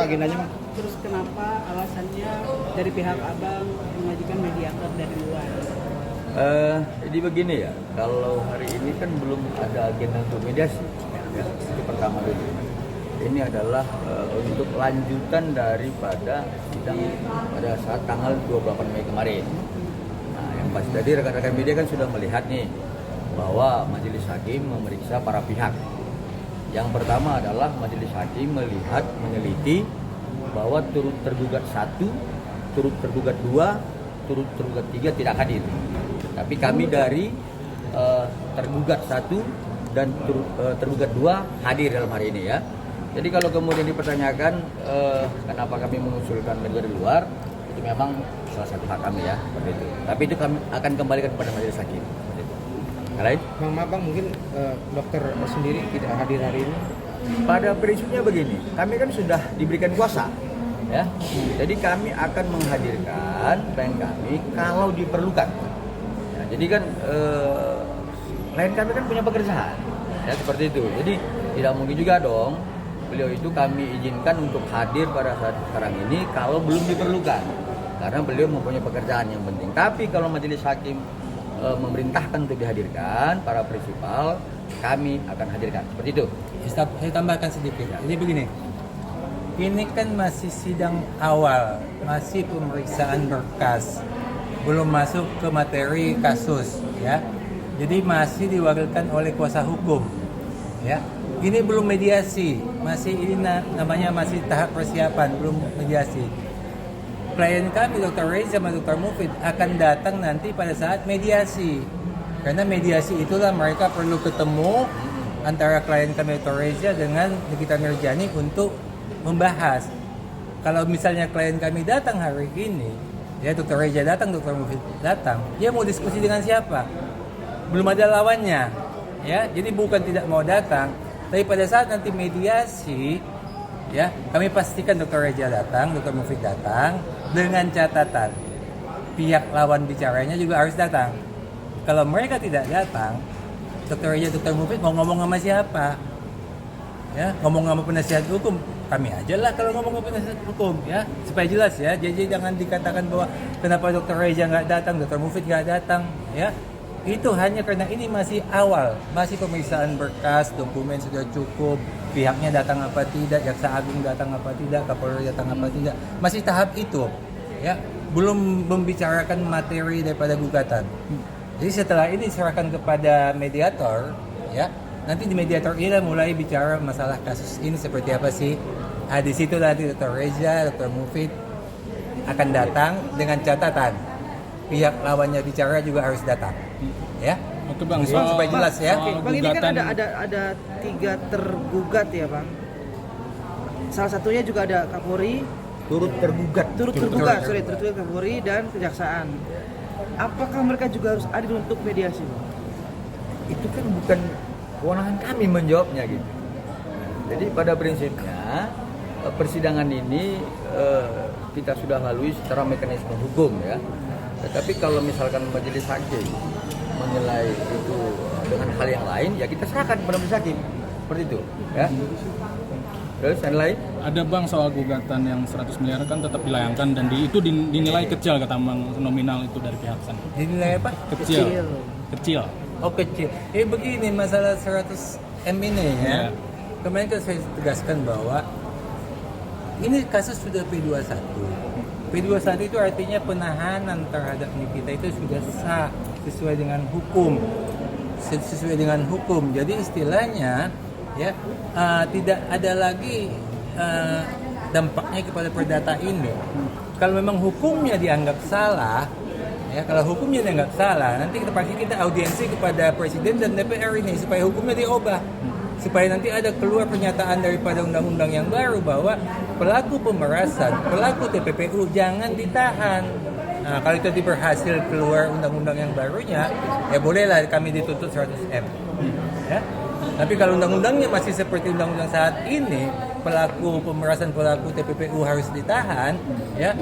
agendanya, Bang? Terus kenapa alasannya dari pihak abang mengajukan mediator dari luar? Jadi begini ya, kalau hari ini kan belum ada agenda untuk mediasi, ya, itu pertama dulu. Ini adalah untuk lanjutan daripada sidang pada saat tanggal 28 Mei kemarin. Nah, yang pasti tadi rekan-rekan media kan sudah melihat nih bahwa majelis hakim memeriksa para pihak. Yang pertama adalah majelis hakim melihat, meneliti bahwa turut tergugat 1, turut tergugat 2, turut tergugat 3 tidak hadir. Tapi kami dari tergugat 1 dan tergugat 2 hadir dalam hari ini ya. Jadi kalau kemudian dipertanyakan kenapa kami mengusulkan mediator di luar, itu memang salah satu hak kami ya, seperti itu. Tapi itu kami akan kembalikan kepada majelis hakim. Seperti itu. Yang lain? Bang, mungkin dokter sendiri tidak hadir hari ini. Pada prinsipnya begini, kami kan sudah diberikan kuasa, ya. Jadi kami akan menghadirkan klien kami kalau diperlukan. Ya, jadi kan klien kami kan punya pekerjaan, ya seperti itu. Jadi tidak mungkin juga dong beliau itu kami izinkan untuk hadir pada saat sekarang ini kalau belum diperlukan, karena beliau mempunyai pekerjaan yang penting. Tapi kalau majelis hakim memerintahkan untuk dihadirkan para prinsipal, kami akan hadirkan seperti itu. Saya tambahkan sedikit. Jadi begini, ini kan masih sidang awal, masih pemeriksaan berkas, belum masuk ke materi kasus, ya. Jadi masih diwakilkan oleh kuasa hukum, ya. Ini belum mediasi, masih ini namanya masih tahap persiapan, belum mediasi. Klien kami Dr. Reza sama Dr. Mufid akan datang nanti pada saat mediasi. Karena mediasi itulah mereka perlu ketemu antara klien kami Dr. Reza dengan Nikita Mirjani untuk membahas. Kalau misalnya klien kami datang hari ini, ya Dr. Reza datang, Dr. Mufid datang, dia mau diskusi dengan siapa? Belum ada lawannya, ya. Jadi bukan tidak mau datang, tapi pada saat nanti mediasi, ya kami pastikan Dr. Reza datang, Dr. Mufid datang, dengan catatan pihak lawan bicaranya juga harus datang. Kalau mereka tidak datang, Dr. Reza, Dr. Mufid mau ngomong sama siapa? Ya, ngomong sama penasihat hukum, kami aja lah kalau ngomong sama penasihat hukum, ya supaya jelas ya. Jadi jangan dikatakan bahwa kenapa Dr. Reza nggak datang, Dr. Mufid nggak datang, ya. Itu hanya karena ini masih awal, masih pemeriksaan berkas, dokumen sudah cukup, pihaknya datang apa tidak, jaksa agung datang apa tidak, kapolri datang apa tidak, masih tahap itu, ya, belum membicarakan materi daripada gugatan. Jadi setelah ini diserahkan kepada mediator, ya, nanti di mediator ini mulai bicara masalah kasus ini seperti apa sih. Di situ nanti Dr. Reza, Dr. Mufid akan datang dengan catatan pihak lawannya bicara juga harus datang, ya. Oke Bang, supaya jelas ya. Bang, ini kan ada 3 tergugat ya Bang. Salah satunya juga ada Kapolri, Turut tergugat Kapolri dan Kejaksaan. Apakah mereka juga harus hadir untuk mediasi, Bang? Itu kan bukan kewenangan kami menjawabnya gitu. Jadi pada prinsipnya persidangan ini kita sudah lalui secara mekanisme hukum ya. Tetapi kalau misalkan majelis hakim menilai itu dengan hal yang lain, ya kita serahkan kepada majelis hakim seperti itu ya. Terus yang lain? Ada Bang soal gugatan yang 100 miliar kan tetap dilayangkan dan itu dinilai kecil kata Bang, nominal itu dari pihak sana. Dinilai apa? Kecil. Oh kecil. Begini masalah 100 M ini ya. Kemarin kan saya tegaskan bahwa ini kasus sudah P21. P21 itu artinya penahanan terhadap Nikita itu sudah sah sesuai dengan hukum. Jadi istilahnya ya tidak ada lagi dampaknya kepada perdata ini. Kalau memang hukumnya dianggap salah, ya kalau hukumnya dianggap salah, nanti kita audiensi kepada Presiden dan DPR ini supaya hukumnya diubah. Supaya nanti ada keluar pernyataan daripada undang-undang yang baru bahwa pelaku pemerasan, pelaku TPPU jangan ditahan. Nah, kalau itu berhasil keluar undang-undang yang barunya, ya bolehlah kami dituntut 100M. Ya. Tapi kalau undang-undangnya masih seperti undang-undang saat ini, pemerasan pelaku TPPU harus ditahan, ya,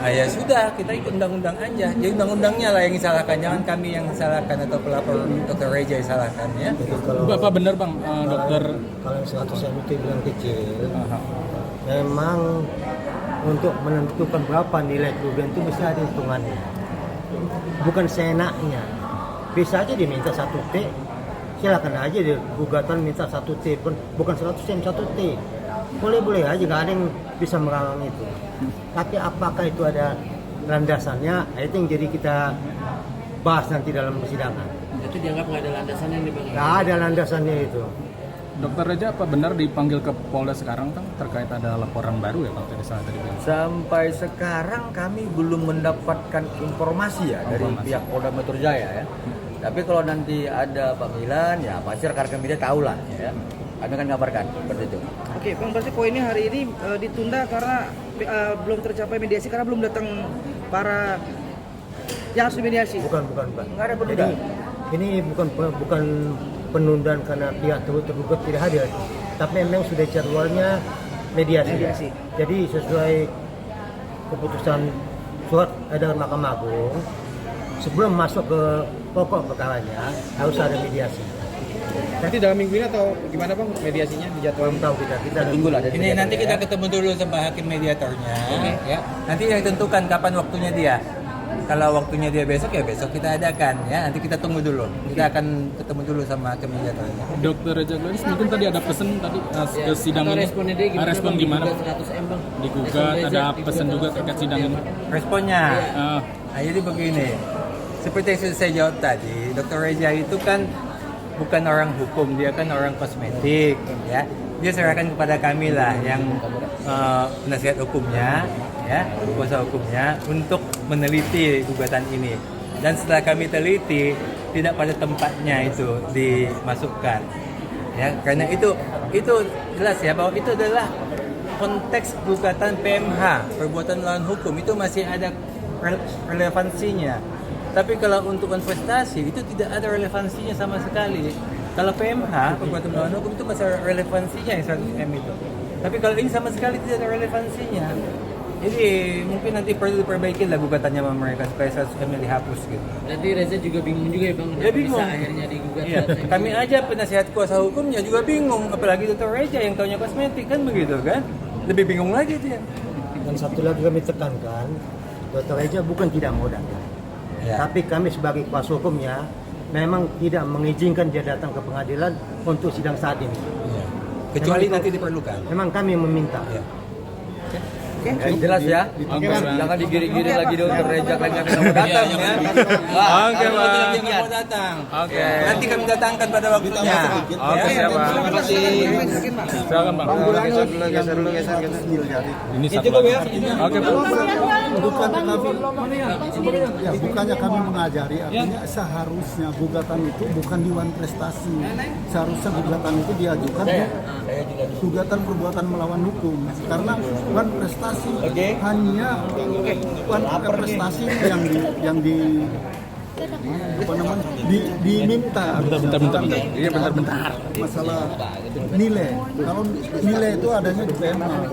ya sudah, kita ikut undang-undang aja. Jadi undang-undangnya lah yang disalahkan, jangan kami yang disalahkan atau pelapor Dr. Reja disalahkan, ya. Bapak benar bang, dokter. Kalau yang 100M itu bilang kecil, memang untuk menentukan berapa nilai kerugian itu mesti ada hitungannya. Bukan seenaknya. Bisa aja diminta 1T, silakan aja dia gugatan minta 1T pun bukan 100M 1T. Boleh-boleh aja, nggak ada yang bisa melarang itu. Tapi apakah itu ada landasannya? Itu yang jadi kita bahas nanti dalam persidangan. Itu dianggap nggak ada landasannya nih Bang. Nggak ada landasannya itu. Dokter Reja apa benar dipanggil ke Polda sekarang Bang terkait ada laporan baru ya Bang tadi salah tadi bilang? Sampai sekarang kami belum mendapatkan informasi ya dari pihak Polda Metro Jaya ya. Tapi kalau nanti ada panggilan ya pasti rekan-rekan media tahu lah ya. Kami akan kabarkan seperti itu. Oke, Bang, berarti poinnya hari ini ditunda karena belum tercapai mediasi karena belum datang para yang harus dimediasi. Bukan. Nggak ada penundaan. Ini bukan penundaan karena pihak tergugat tidak hadir, tapi memang sudah jadwalnya mediasi. Jadi sesuai keputusan surat edaran Mahkamah Agung, sebelum masuk ke pokok perkaranya harus ada mediasi. Nanti dalam minggu ini atau gimana Bang mediasinya dijadwalkan? Belum tahu kita Tunggulah. Ini nanti kita ketemu dulu sama hakim mediatornya, ya. Nanti yang tentukan kapan waktunya dia. Kalau waktunya dia besok ya besok kita adakan, ya. Nanti kita tunggu dulu. Kita akan ketemu dulu sama hakim mediatornya. Dokter Reja Gladys mungkin tadi ada pesan tadi ke sidang ini. Responnya dia gimana? Respon Bang? gimana? Digugat 100M Bang. Digugat ada pesan juga terkait sidang ini. Responnya, nah, jadi begini. Seperti yang sudah saya jawab tadi, Dr. Reja itu kan bukan orang hukum, dia kan orang kosmetik, ya. Dia serahkan kepada kami lah yang penasihat hukumnya, ya, kuasa hukumnya untuk meneliti gugatan ini. Dan setelah kami teliti, tidak pada tempatnya itu dimasukkan, ya. Karena itu jelas ya bahwa itu adalah konteks gugatan PMH, perbuatan melawan hukum, itu masih ada relevansinya. Tapi kalau untuk investasi itu tidak ada relevansinya sama sekali. Kalau PMH, perbuatan melawan hukum, itu masih ada relevansinya yang 100M itu. Tapi kalau ini sama sekali tidak ada relevansinya. Jadi mungkin nanti perlu diperbaiki lah gugatannya sama mereka supaya 100M dihapus gitu. Nanti Reza juga bingung juga ya Bang. Ya bingung. Bisa akhirnya digugat. Iya. Kami aja penasihat kuasa hukumnya juga bingung, apalagi Dr. Reja yang taunya kosmetik kan begitu kan. Lebih bingung lagi dia. Dan satu lagi kami tekankan, Dr. Reja bukan tidak mau datang. Ya. Tapi kami sebagai kuasa hukumnya memang tidak mengizinkan dia datang ke pengadilan untuk sidang saat ini. Ya. Kecuali Memang nanti diperlukan. Memang kami meminta. Ya. Ya, jelas ya. Oke, Bang. Jangan digiring-giring lagi Dokter Reja kalian nggak mau datang ya. Oke, Bang. Yang mau datang. Oke. Nanti kami datangkan pada waktunya. Oke, siap Bang. Silakan Bang. Geser dulu. Ini satu lagi. Oke, Bang. Bukannya kami mengajari, artinya seharusnya gugatan itu bukan dewan prestasi. Seharusnya gugatan itu diajukan di gugatan perbuatan melawan hukum. Karena dewan prestasi hanya dewan prestasi yang diminta. Bentar. Iya, bentar. Masalah nilai. Kalau nilai itu adanya di PMA.